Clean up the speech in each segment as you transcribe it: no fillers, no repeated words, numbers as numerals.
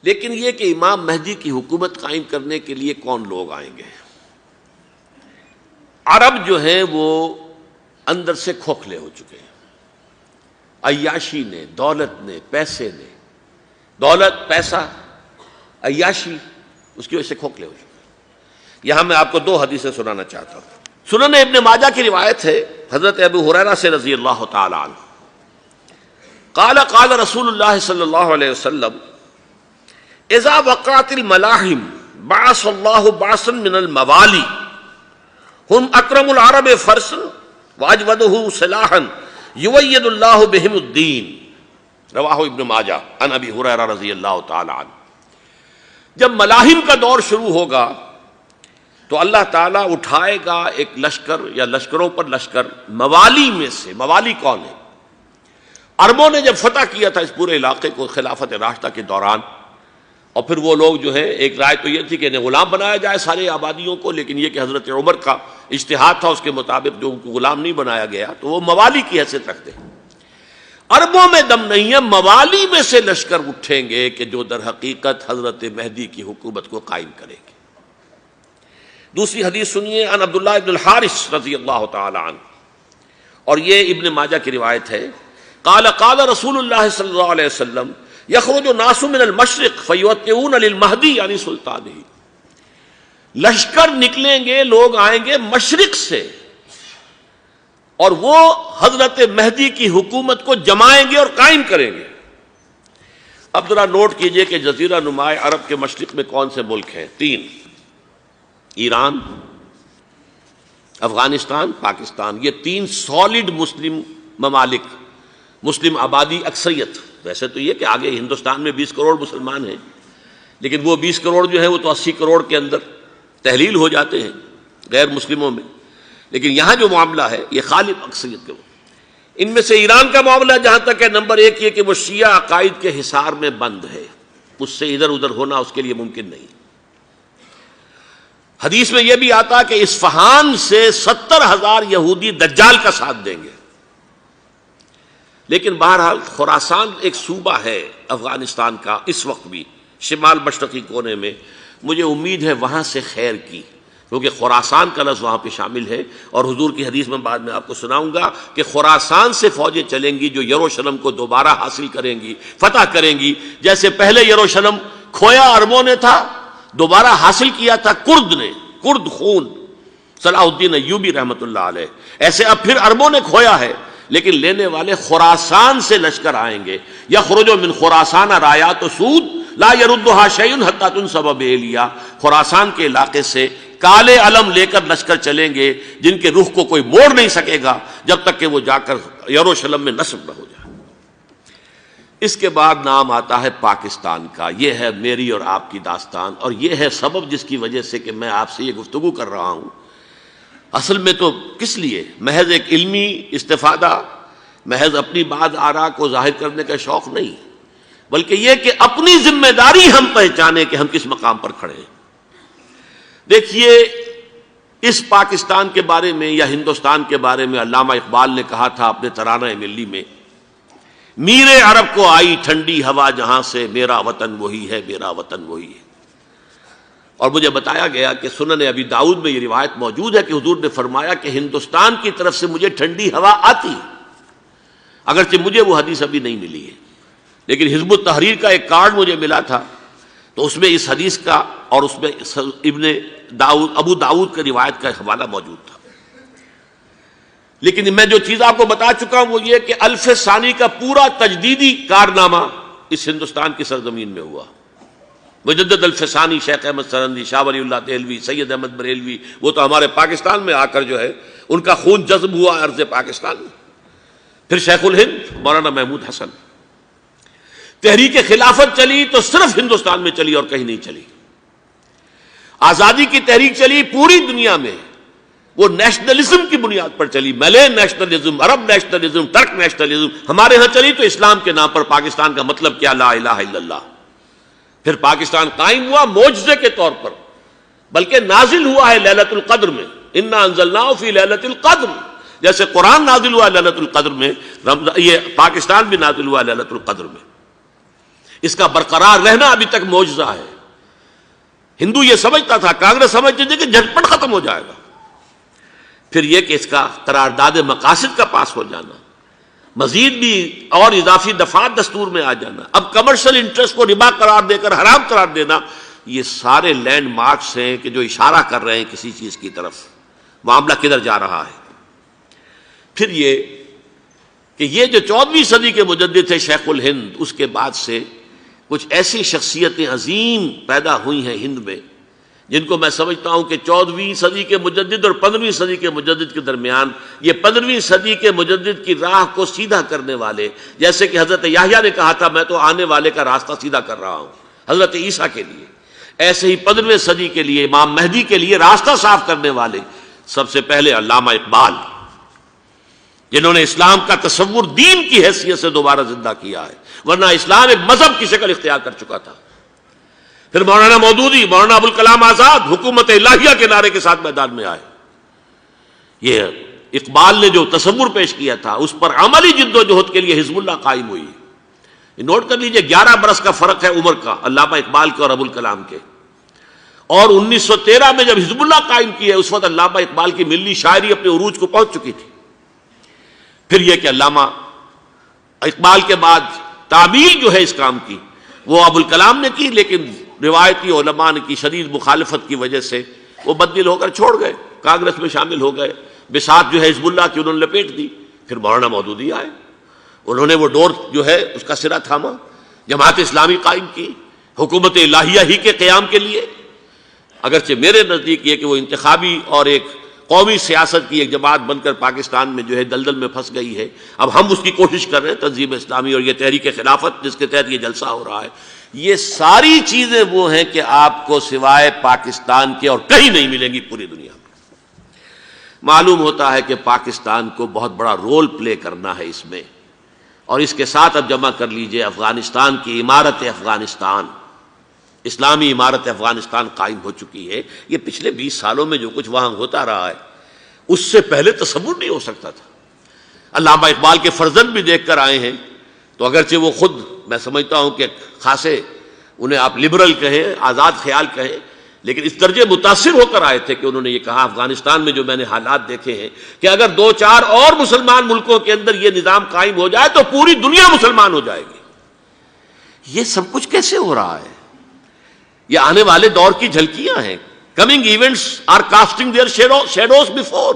لیکن یہ کہ امام مہدی کی حکومت قائم کرنے کے لیے کون لوگ آئیں گے؟ عرب جو ہیں وہ اندر سے کھوکھلے ہو چکے ہیں، عیاشی نے، دولت نے، پیسے نے، دولت، پیسہ، عیاشی، اس کی وجہ سے کھوکھلے ہو چکے ہیں۔ یہاں میں آپ کو دو حدیثیں سنانا چاہتا ہوں۔ سنن ابن ماجہ کی روایت ہے حضرت ابو ہریرہ سے رضی اللہ تعالی عنہ، قال قال رسول اللہ صلی اللہ علیہ وسلم اذا وقعت الملاحم بعث اللہ بعثا من الموالی ہم اکرم العرب فرسا واجودہ سلاحا یوید اللہ بہم الدین، رواہ ابن ماجہ عن ابی ہریرہ رضی اللہ تعالی عنہ۔ جب ملاحم کا دور شروع ہوگا تو اللہ تعالیٰ اٹھائے گا ایک لشکر یا لشکروں پر لشکر موالی میں سے۔ موالی کون ہے؟ عربوں نے جب فتح کیا تھا اس پورے علاقے کو خلافت راشدہ کے دوران، اور پھر وہ لوگ جو ہے، ایک رائے تو یہ تھی کہ انہیں غلام بنایا جائے سارے آبادیوں کو، لیکن یہ کہ حضرت عمر کا اجتہاد تھا، اس کے مطابق جو ان کو غلام نہیں بنایا گیا تو وہ موالی کی حیثیت رکھتے ہیں۔ عربوں میں دم نہیں ہے، موالی میں سے لشکر اٹھیں گے کہ جو در حقیقت حضرت مہدی کی حکومت کو قائم کریں گے۔ دوسری حدیث سنیے، عن عبداللہ ابن الحارث رضی اللہ تعالی عنہ، اور یہ ابن ماجہ کی روایت ہے، قال قال رسول اللہ صلی اللہ علیہ وسلم یخرج الناس من المشرق فیوطئون للمہدی یعنی سلطانہ، لشکر نکلیں گے، لوگ آئیں گے مشرق سے، اور وہ حضرت مہدی کی حکومت کو جمائیں گے اور قائم کریں گے۔ اب ذرا نوٹ کیجئے کہ جزیرہ نما عرب کے مشرق میں کون سے ملک ہیں؟ تین: ایران، افغانستان، پاکستان۔ یہ تین سالڈ مسلم ممالک، مسلم آبادی اکثریت۔ ویسے تو یہ کہ آگے ہندوستان میں 20 کروڑ مسلمان ہیں، لیکن وہ 20 کروڑ جو ہے وہ تو 80 کروڑ کے اندر تحلیل ہو جاتے ہیں غیر مسلموں میں، لیکن یہاں جو معاملہ ہے یہ غالب اکثریت کے۔ ان میں سے ایران کا معاملہ جہاں تک ہے، نمبر ایک یہ کہ وہ شیعہ عقائد کے حصار میں بند ہے، اس سے ادھر ادھر ہونا اس کے لیے ممکن نہیں۔ حدیث میں یہ بھی آتا کہ اصفہان سے 70,000 یہودی دجال کا ساتھ دیں گے۔ لیکن بہرحال خراسان ایک صوبہ ہے افغانستان کا اس وقت بھی، شمال مشرقی کونے میں، مجھے امید ہے وہاں سے خیر کی، کیونکہ خراسان کا لفظ وہاں پہ شامل ہے، اور حضور کی حدیث میں بعد میں آپ کو سناؤں گا کہ خراسان سے فوجیں چلیں گی جو یروشلم کو دوبارہ حاصل کریں گی، فتح کریں گی۔ جیسے پہلے یروشلم کھویا عربوں نے تھا، دوبارہ حاصل کیا تھا کرد نے، کرد خون صلاح الدین ایوبی رحمۃ اللہ علیہ، ایسے اب پھر عربوں نے کھویا ہے، لیکن لینے والے خراسان سے لشکر آئیں گے۔ یخرج من خراسان رایات سود لا یردھا شیء حتی تنصب بإیلیا، خراسان کے علاقے سے کالے علم لے کر لشکر چلیں گے جن کے رخ کو کوئی موڑ نہیں سکے گا جب تک کہ وہ جا کر یروشلم میں نصب نہ ہو جائے۔ اس کے بعد نام آتا ہے پاکستان کا۔ یہ ہے میری اور آپ کی داستان، اور یہ ہے سبب جس کی وجہ سے کہ میں آپ سے یہ گفتگو کر رہا ہوں۔ اصل میں تو کس لیے؟ محض ایک علمی استفادہ، محض اپنی بات آراء کو ظاہر کرنے کا شوق نہیں، بلکہ یہ کہ اپنی ذمہ داری ہم پہچانیں کہ ہم کس مقام پر کھڑے ہیں۔ دیکھیے، اس پاکستان کے بارے میں یا ہندوستان کے بارے میں علامہ اقبال نے کہا تھا اپنے ترانہ ملی میں، میر عرب کو آئی ٹھنڈی ہوا جہاں سے، میرا وطن وہی ہے، میرا وطن وہی ہے۔ اور مجھے بتایا گیا کہ سنن ابی داؤد میں یہ روایت موجود ہے کہ حضور نے فرمایا کہ ہندوستان کی طرف سے مجھے ٹھنڈی ہوا آتی ہے، اگرچہ مجھے وہ حدیث ابھی نہیں ملی ہے، لیکن حزب التحریر کا ایک کارڈ مجھے ملا تھا، تو اس میں اس حدیث کا اور اس میں ابو داؤد کا روایت کا حوالہ موجود تھا۔ لیکن میں جو چیز آپ کو بتا چکا ہوں وہ یہ کہ الف ثانی کا پورا تجدیدی کارنامہ اس ہندوستان کی سرزمین میں ہوا۔ مجدد الف ثانی شیخ احمد سرندی، شاہ ولی اللہ دہلوی، سید احمد بریلوی، وہ تو ہمارے پاکستان میں آ کر جو ہے ان کا خون جذب ہوا ارض پاکستان میں۔ پھر شیخ الہند مولانا محمود حسن۔ تحریک خلافت چلی تو صرف ہندوستان میں چلی اور کہیں نہیں چلی۔ آزادی کی تحریک چلی پوری دنیا میں، وہ نیشنلزم کی بنیاد پر چلی، ملے نیشنلزم، عرب نیشنلزم، ترک نیشنلزم۔ ہمارے ہاں چلی تو اسلام کے نام پر، پاکستان کا مطلب کیا؟ لا الہ الا اللہ۔ پھر پاکستان قائم ہوا معجزے کے طور پر، بلکہ نازل ہوا ہے لیلۃ القدر میں، انا انزلناہ فی لیلۃ القدر، جیسے قرآن نازل ہوا لیلۃ القدر میں، یہ پاکستان بھی نازل ہوا لیلۃ القدر میں۔ اس کا برقرار رہنا ابھی تک معجزہ ہے. ہندو یہ سمجھتا تھا، کانگریس سمجھتی تھی کہ جھٹپٹ ختم ہو جائے گا. پھر یہ کہ اس کا قرارداد مقاصد کا پاس ہو جانا، مزید بھی اور اضافی دفعات دستور میں آ جانا، اب کمرشل انٹرسٹ کو ربا قرار دے کر حرام قرار دینا، یہ سارے لینڈ مارکس ہیں کہ جو اشارہ کر رہے ہیں کسی چیز کی طرف، معاملہ کدھر جا رہا ہے. پھر یہ کہ یہ جو 14ویں صدی کے مجدد تھے شیخ الہند، اس کے بعد سے کچھ ایسی شخصیتیں عظیم پیدا ہوئی ہیں ہند میں، جن کو میں سمجھتا ہوں کہ 14ویں صدی کے مجدد اور 15ویں صدی کے مجدد کے درمیان یہ 15ویں صدی کے مجدد کی راہ کو سیدھا کرنے والے، جیسے کہ حضرت یحییٰ نے کہا تھا میں تو آنے والے کا راستہ سیدھا کر رہا ہوں حضرت عیسیٰ کے لیے، ایسے ہی 15ویں صدی کے لیے امام مہدی کے لیے راستہ صاف کرنے والے سب سے پہلے علامہ اقبال، جنہوں نے اسلام کا تصور دین کی حیثیت سے دوبارہ زندہ کیا ہے، ورنہ اسلام ایک مذہب کی شکل اختیار کر چکا تھا. پھر مولانا مودودی، مولانا ابوالکلام آزاد حکومت الہیہ کے نعرے کے ساتھ میدان میں آئے. یہ اقبال نے جو تصور پیش کیا تھا اس پر عملی جد و جہد کے لیے حزب اللہ قائم ہوئی. نوٹ کر لیجئے 11 برس کا فرق ہے عمر کا علامہ اقبال کے اور ابوالکلام کے. اور 1913 میں جب حزب اللہ قائم کی ہے اس وقت علامہ اقبال کی ملی شاعری اپنے عروج کو پہنچ چکی تھی. پھر یہ کہ علامہ اقبال کے بعد تعمیل جو ہے اس کام کی وہ ابوالکلام نے کی، لیکن روایتی علماء کی شدید مخالفت کی وجہ سے وہ بددل ہو کر چھوڑ گئے، کانگریس میں شامل ہو گئے، بساط جو ہے حزب اللہ کی انہوں نے لپیٹ دی. پھر مولانا مودودی آئے، انہوں نے وہ ڈور جو ہے اس کا سرا تھاما، جماعت اسلامی قائم کی حکومت الہیہ ہی کے قیام کے لیے. اگرچہ میرے نزدیک یہ کہ وہ انتخابی اور ایک قومی سیاست کی ایک جماعت بن کر پاکستان میں جو ہے دلدل میں پھنس گئی ہے، اب ہم اس کی کوشش کر رہے ہیں تنظیم اسلامی اور یہ تحریک خلافت جس کے تحت یہ جلسہ ہو رہا ہے. یہ ساری چیزیں وہ ہیں کہ آپ کو سوائے پاکستان کے اور کہیں نہیں ملیں گی پوری دنیا میں. معلوم ہوتا ہے کہ پاکستان کو بہت بڑا رول پلے کرنا ہے اس میں، اور اس کے ساتھ اب جمع کر لیجئے افغانستان کی عمارت افغانستان، اسلامی عمارت افغانستان قائم ہو چکی ہے. یہ پچھلے 20 سالوں میں جو کچھ وہاں ہوتا رہا ہے اس سے پہلے تصور نہیں ہو سکتا تھا. علامہ اقبال کے فرزند بھی دیکھ کر آئے ہیں، تو اگرچہ وہ خود میں سمجھتا ہوں کہ خاصے انہیں آپ لبرل کہیں، آزاد خیال کہیں، لیکن اس درجے متاثر ہو کر آئے تھے کہ انہوں نے یہ کہا افغانستان میں جو میں نے حالات دیکھے ہیں کہ اگر 2-4 اور مسلمان ملکوں کے اندر یہ نظام قائم ہو جائے تو پوری دنیا مسلمان ہو جائے گی. یہ سب کچھ کیسے ہو رہا ہے؟ یہ آنے والے دور کی جھلکیاں ہیں. Coming events are casting their shadows before.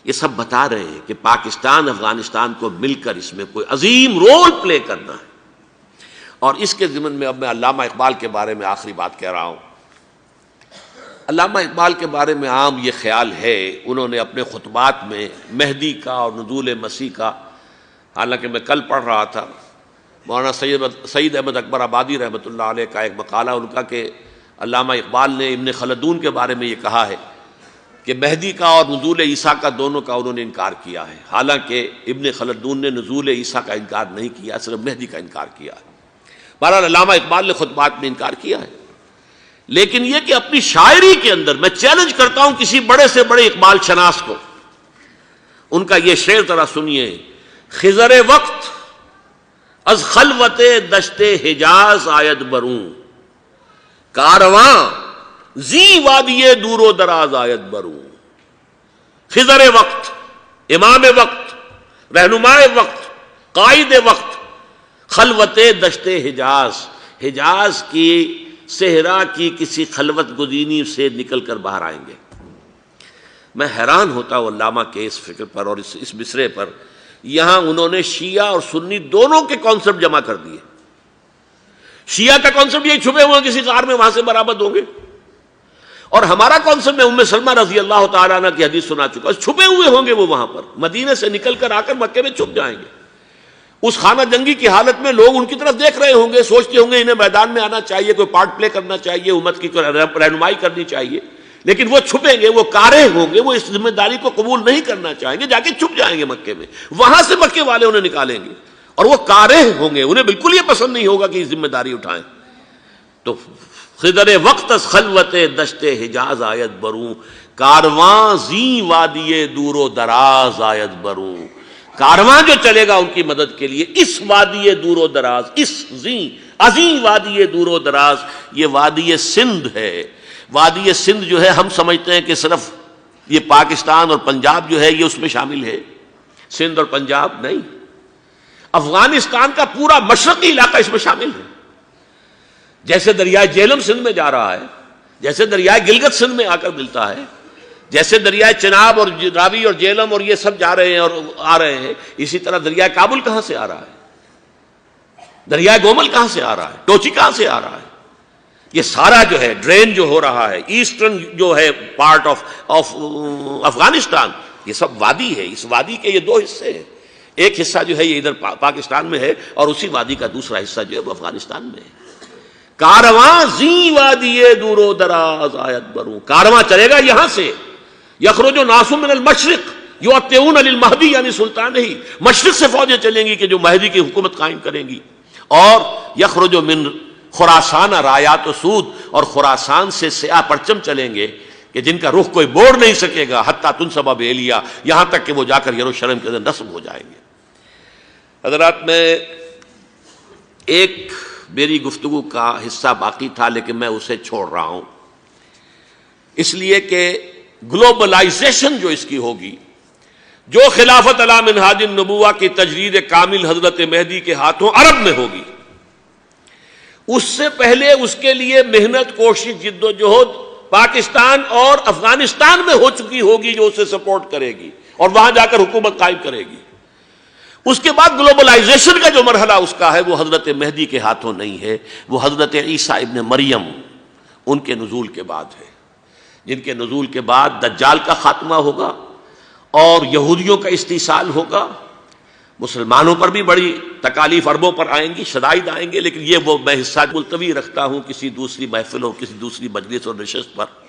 یہ سب بتا رہے ہیں کہ پاکستان افغانستان کو مل کر اس میں کوئی عظیم رول پلے کرنا ہے. اور اس کے ضمن میں اب میں علامہ اقبال کے بارے میں آخری بات کہہ رہا ہوں. علامہ اقبال کے بارے میں عام یہ خیال ہے، انہوں نے اپنے خطبات میں مہدی کا اور نزول مسیح کا، حالانکہ میں کل پڑھ رہا تھا مولانا سعید احمد اکبر آبادی رحمۃ اللہ علیہ کا ایک مقالہ ان کا کہ علامہ اقبال نے ابن خلدون کے بارے میں یہ کہا ہے کہ مہدی کا اور نزول عیسیٰ کا دونوں کا انہوں نے انکار کیا ہے. حالانکہ ابن خلدون نے نزول عیسیٰ کا انکار نہیں کیا، صرف مہدی کا انکار کیا ہے. بہرحال علامہ اقبال نے خطبات میں انکار کیا ہے، لیکن یہ کہ اپنی شاعری کے اندر میں چیلنج کرتا ہوں کسی بڑے سے بڑے اقبال شناس کو. ان کا یہ شعر ذرا سنیے: خضر وقت از خلوت دشت حجاز آید بروں، کارواں زی وادی دور و دراز آید بروں. خضر وقت، امام وقت، رہنمائے وقت، قائد وقت، خلوت دشت حجاز، حجاز کی صحرا کی کسی خلوت گزینی سے نکل کر باہر آئیں گے. میں حیران ہوتا ہوں علامہ کے اس فکر پر اور اس مصرے پر. یہاں انہوں نے شیعہ اور سنی دونوں کے کانسیپٹ جمع کر دیے. شیعہ کا کانسیپٹ یہ چھپے ہوئے کسی غار میں وہاں سے برآمد ہوں گے، اور ہمارا کانسیپٹ میں ام سلمہ رضی اللہ تعالیٰ عنہ کی حدیث سنا چکا، چھپے ہوئے ہوں گے وہ وہاں پر، مدینے سے نکل کر آ کر مکے میں چھپ جائیں گے. اس خانہ جنگی کی حالت میں لوگ ان کی طرف دیکھ رہے ہوں گے، سوچتے ہوں گے انہیں میدان میں آنا چاہیے، کوئی پارٹ پلے کرنا چاہیے، امت کی رہنمائی کرنی چاہیے، لیکن وہ چھپیں گے، وہ کارے ہوں گے، وہ اس ذمہ داری کو قبول نہیں کرنا چاہیں گے، جا کے چھپ جائیں گے مکے میں. وہاں سے مکے والے انہیں نکالیں گے اور وہ کارے ہوں گے، انہیں بالکل یہ پسند نہیں ہوگا کہ یہ ذمہ داری اٹھائیں. تو خضر وقت از خلوت دشت حجاز آیت بروں، کارواں زی وادی دور و دراز آیت بروں. کارواں جو چلے گا ان کی مدد کے لیے اس وادی دور و دراز، اس زی عظیم وادی دور و دراز، یہ وادی سندھ ہے۔ وادی سندھ جو ہے ہم سمجھتے ہیں کہ صرف یہ پاکستان اور پنجاب جو ہے یہ اس میں شامل ہے، سندھ اور پنجاب نہیں، افغانستان کا پورا مشرقی علاقہ اس میں شامل ہے۔ جیسے دریائے جہلم سندھ میں جا رہا ہے، جیسے دریائے گلگت سندھ میں آ کر ملتا ہے، جیسے دریائے چناب اور راوی اور جہلم اور یہ سب جا رہے ہیں اور آ رہے ہیں، اسی طرح دریائے کابل کہاں سے آ رہا ہے، دریائے گومل کہاں سے آ رہا ہے، ٹوچی کہاں سے آ رہا ہے، یہ سارا جو ہے ڈرین جو ہو رہا ہے ایسٹرن جو ہے پارٹ آف افغانستان، یہ سب وادی ہے۔ اس وادی کے یہ دو حصے ہیں، ایک حصہ جو ہے یہ ادھر پاکستان میں ہے اور اسی وادی کا دوسرا حصہ جو ہے وہ افغانستان میں ہے۔ کارواں زی وادی دور و دراز آیت بروں، کارواں چلے گا یہاں سے، یخرج ناس من المشرق یؤتون للمہدی یعنی سلطان ہی، مشرق سے فوجیں چلیں گی کہ جو مہدی کی حکومت قائم کریں گی، اور یخرج من خراسان رایات و سود، اور خراسان سے سیاہ پرچم چلیں گے کہ جن کا رخ کوئی موڑ نہیں سکے گا، حتیٰ تنصب بیلیا، یہاں تک کہ وہ جا کر یروشلم کے اندر نصب ہو جائیں گے۔ حضرات، میں ایک میری گفتگو کا حصہ باقی تھا لیکن میں اسے چھوڑ رہا ہوں، اس لیے کہ گلوبلائزیشن جو اس کی ہوگی، جو خلافت علی منہاج النبوہ کی تجرید کامل حضرت مہدی کے ہاتھوں عرب میں ہوگی، اس سے پہلے اس کے لیے محنت، کوشش، جد و جہد پاکستان اور افغانستان میں ہو چکی ہوگی جو اسے سپورٹ کرے گی اور وہاں جا کر حکومت قائم کرے گی۔ اس کے بعد گلوبلائزیشن کا جو مرحلہ اس کا ہے وہ حضرت مہدی کے ہاتھوں نہیں ہے، وہ حضرت عیسیٰ ابن مریم ان کے نزول کے بعد ہے، جن کے نزول کے بعد دجال کا خاتمہ ہوگا اور یہودیوں کا استحصال ہوگا، مسلمانوں پر بھی بڑی تکالیف عربوں پر آئیں گی، شدائد آئیں گے، لیکن یہ وہ میں حصہ ملتوی رکھتا ہوں کسی دوسری محفل اور کسی دوسری مجلس اور نشست پر۔